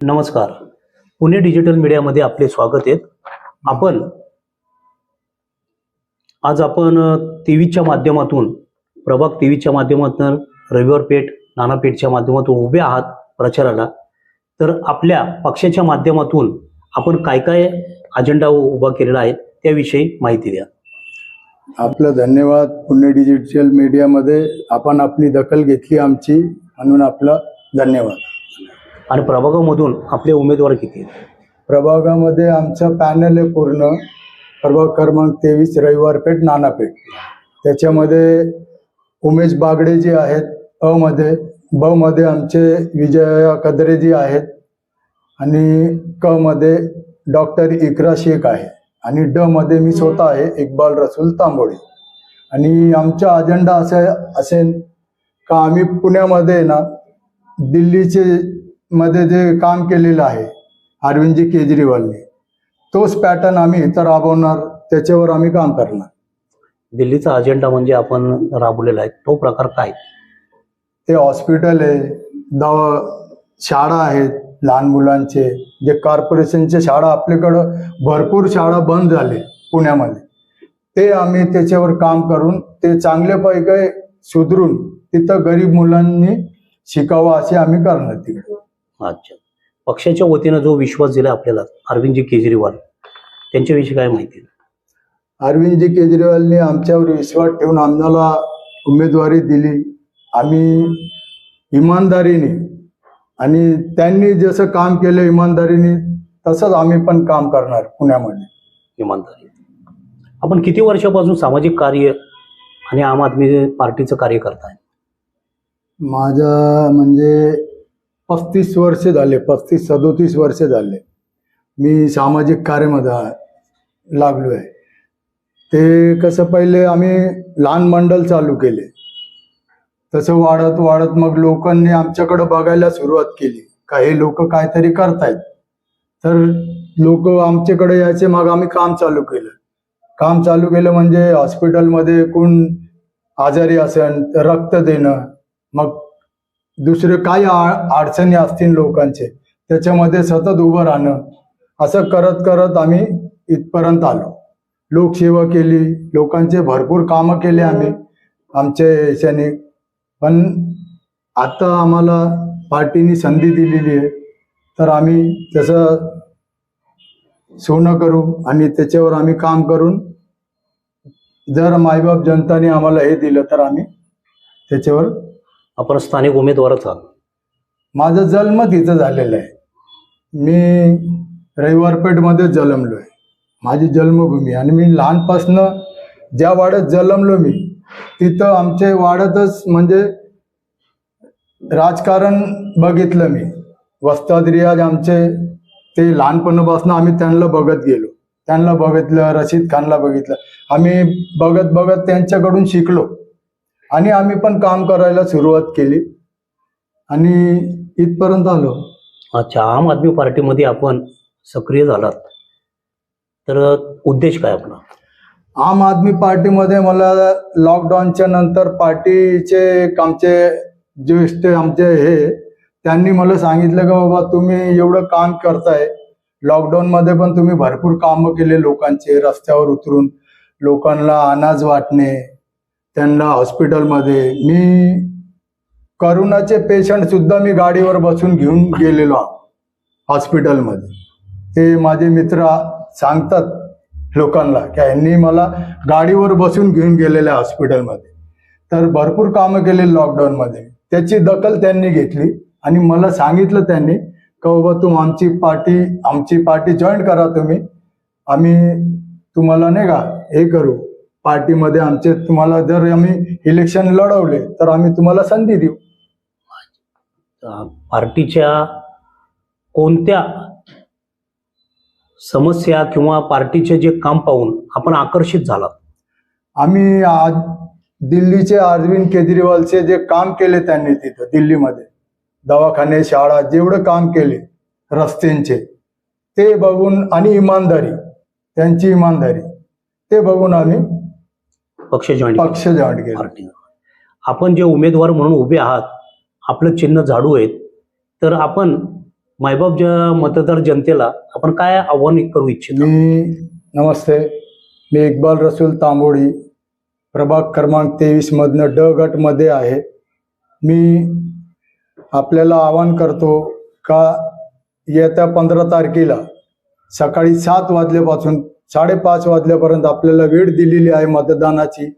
नमस्कार. पुणे डिजिटल मीडियामध्ये आपले स्वागत आहे. आज आपण 23च्या माध्यमातून, प्रभाग 23च्या माध्यमातून, रविवार पेठ, नाना पेठच्या माध्यमातून उभे आहात प्रचाराला. तर आपल्या पक्षाच्या माध्यमातून आपण काय काय अजेंडा उभा केलेला आहे त्याविषयी माहिती द्या. आपलं धन्यवाद. पुणे डिजिटल मीडियामध्ये आपण आपली दखल घेतली आमची, म्हणून आपला धन्यवाद. आणि प्रभागामधून आपले उमेदवार किती आहेत? प्रभागामध्ये आमचं पॅनल आहे पूर्ण. प्रभाग क्रमांक 23 रविवार पेठ, नाना पेठ. त्याच्यामध्ये उमेश बागडे जी आहेत अ मध्ये, ब मध्ये आमचे विजया कदरे जी आहेत, आणि क मध्ये डॉक्टर इकरा शेख आहे, आणि ड मध्ये मी स्वतः आहे, इक्बाल रसूल तांबोळी. आणि आमचा अजेंडा असेल का आम्ही पुण्यामध्ये ना दिल्लीचे मध्ये जे काम केलेलं आहे अरविंदजी केजरीवालने, तोच पॅटर्न आम्ही इथं राबवणार, त्याच्यावर आम्ही काम करणार. दिल्लीचा अजेंडा म्हणजे आपण राबवलेला आहे, तो प्रकार काय? ते हॉस्पिटल आहे, शाळा आहेत लहान मुलांचे, जे कॉर्पोरेशनच्या शाळा, आपल्याकडं भरपूर शाळा बंद झाले पुण्यामध्ये, ते आम्ही त्याच्यावर काम करून ते चांगल्यापैकी सुधरून तिथं गरीब मुलांनी शिकावं असे आम्ही करणार तिकडे. अच्छा. पक्षाच्या वतीनं जो विश्वास दिला आपल्याला अरविंदजी केजरीवाल, त्यांच्याविषयी काय माहिती? अरविंदजी केजरीवालने आमच्यावर विश्वास ठेवून आम्हाला उमेदवारी दिली. आम्ही इमानदारीने, आणि त्यांनी जसं काम केलं इमानदारीने, तसंच आम्ही पण काम करणार पुण्यामध्ये इमानदारी. आपण किती वर्षापासून सामाजिक कार्य आणि आम आदमी पार्टीचं कार्य करताय? माझं म्हणजे 35 वर्ष झाले, 35-37 वर्ष झाले मी सामाजिक कार्यामध्ये लागलो आहे. ते कसं, पहिले आम्ही लहान मंडळ चालू केले, तसं वाढत वाढत मग लोकांनी आमच्याकडे बघायला सुरुवात केली का हे लोक काहीतरी करतायत, तर लोक आमच्याकडे यायचे. मग आम्ही काम चालू केलं म्हणजे हॉस्पिटलमध्ये कोण आजारी असेल तर रक्त देणं, मग दुसरे काही अडचणी असतील लोकांचे, त्याच्यामध्ये सतत उभं राहणं, असं करत करत आम्ही इथपर्यंत आलो. लोकसेवा केली, लोकांचे भरपूर कामं केले आम्ही आमच्या याच्याने. पण आता आम्हाला पार्टीने संधी दिलेली आहे, तर आम्ही त्याचं सोनं करू आणि त्याच्यावर आम्ही काम करून, जर मायबाप जनताने आम्हाला हे दिलं तर आम्ही त्याच्यावर. आपण स्थानिक उमेदवारच आहात. माझा जन्म तिथं झालेला आहे. मी रविवारपेठमध्ये जन्मलो आहे, माझी जन्मभूमी. आणि मी लहानपासनं ज्या वाड्यात जन्मलो मी, तिथं आमच्या वाड्यातच म्हणजे राजकारण बघितलं मी. वस्ताद रियाज आमचे, ते लहानपणापासून आम्ही त्यांना बघत गेलो, त्यांना बघितलं, रशीद खानला बघितलं, आम्ही बघत बघत त्यांच्याकडून शिकलो, आणि आम्ही पण काम करायला सुरुवात केली आणि इथपर्यंत आलो. अच्छा. आम आदमी पार्टीमध्ये आपण सक्रिय झालात, तर उद्देश काय आपला? आम आदमी पार्टीमध्ये मला लॉकडाऊनच्या नंतर पार्टीचे आमचे ज्येष्ठ आमचे त्यांनी मला सांगितलं का बाबा तुम्ही एवढं काम करताय, लॉकडाऊनमध्ये पण तुम्ही भरपूर कामं केले लोकांचे, रस्त्यावर उतरून लोकांना अनाज वाटणे, त्यांना हॉस्पिटलमध्ये. मी करोनाचे पेशंट सुद्धा मी गाडीवर बसून घेऊन गेलेलो हॉस्पिटलमध्ये. ते माझे मित्र सांगतात लोकांना की यांनी मला गाडीवर बसून घेऊन गेलेल्या हॉस्पिटलमध्ये. तर भरपूर कामं केले लॉकडाऊनमध्ये. त्याची दखल त्यांनी घेतली आणि मला सांगितलं त्यांनी का बाबा आमची पार्टी जॉईन करा तुम्ही, आम्ही तुम्हाला नाही का हे करू पार्टीमध्ये, आमचे तुम्हाला जर आम्ही इलेक्शन लढवले तर आम्ही तुम्हाला संधी देऊ. पार्टीच्या कोणत्या समस्या किंवा पार्टीचे जे काम पाहून आपण आकर्षित झालात? आम्ही आज दिल्लीचे अरविंद केजरीवालचे जे काम केले त्यांनी तिथं दिल्लीमध्ये, दवाखाने, शाळा, जेवढं काम केले रस्त्यांचे, ते बघून, आणि इमानदारी, त्यांची इमानदारी, ते बघून आम्ही पक्ष जॉईन केला. पार्टी. आपण जे उमेदवार म्हणून उभे आहात, आपलं चिन्ह झाडू आहेत, तर आपण मायबाप मतदार जनतेला आपण काय आव्हान करू इच्छितो? नमस्ते, मी इक्बाल रसूल तांबोळी, प्रभाग क्रमांक 23 मधनं ड गटमध्ये आहे. मी आपल्याला आवाहन करतो का येत्या 15 तारखेला सकाळी 7 वाजल्यापासून 5:30 वाजल्यापर्यंत आपल्याला वेळ दिलेली आहे मतदानाची.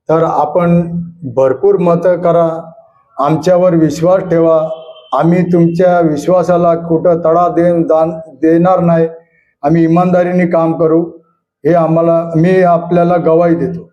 तर आपण भरपूर मतं करा, आमच्यावर विश्वास ठेवा. आम्ही तुमच्या विश्वासाला कुठं तडा देणार नाही. आम्ही इमानदारीने काम करू, हे मी आपल्याला ग्वाही देतो.